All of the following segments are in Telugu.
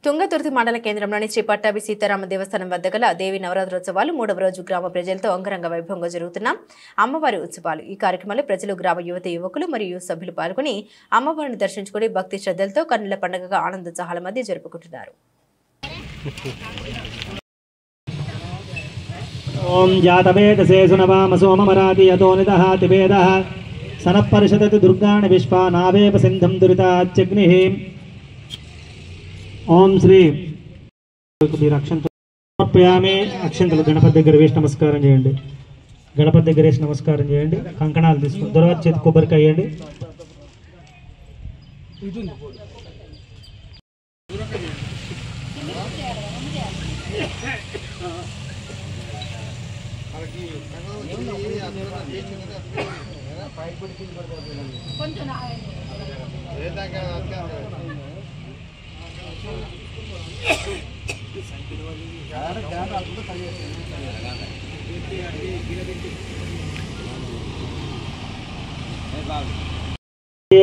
తుంగతుర్తి మండల కేంద్రంలోని శ్రీ పట్టాభి సీతారామ దేవస్థానం వద్ద గల దేవి నవరాత్రోత్సవాలు 3వ రోజు గ్రామ ప్రజలతో అంగరంగ వైభవంగా జరుగుతున్న అమ్మవారి ఉత్సవాలు. ఈ కార్యక్రమంలో ప్రజలు, గ్రామ యువకులు మరియు యువ సభ్యులు పాల్గొని అమ్మవారిని దర్శించుకుని భక్తి శ్రద్ధలతో కన్నుల పండుగగా ఆనందోత్సాహాల మధ్య జరుపుకుంటున్నారు. ఓం జాతవేదసే సునవామ సోమమరాతి యతోనిదః తివేదః సనఃపరిషదతి దుర్గాణి విశ్వానావేవ సింధం దురితాచ్యగ్నిః. ఓం శ్రీ మీరు అక్షంతలు సమర్పయామి. అక్షంతలు గణపతి దగ్గర వేసి నమస్కారం చేయండి. గణపతి దగ్గర వేసి నమస్కారం చేయండి. కంకణాలు తీసుకుని దొరవ చేతి కొబ్బరికాయ వేయండి.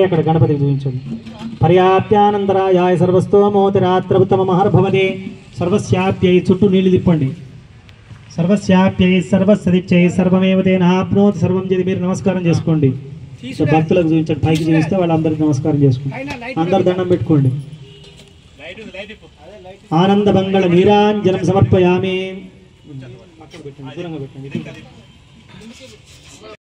అక్కడ గణపతికి చూపించండి. పర్యాప్యానంతరాయాయ సర్వస్తోమోతిరాత్రముత్తమమహర్భవతి. సర్వస్యాప్యై చుట్టూ నీళ్లు తిప్పండి. సర్వస్యాప్యై సర్వస్సదిత్యై సర్వమేవ తేనాప్నోతి సర్వం చేసి మీరు నమస్కారం చేసుకోండి. భక్తులకు చూపించండి. పైకి చూపిస్తే వాళ్ళందరికీ నమస్కారం చేసుకోండి. అందరు దండం పెట్టుకోండి. ఆనంద మంగళ నీరాంజనం సమర్పయామి. దూరంగా పెట్టండి.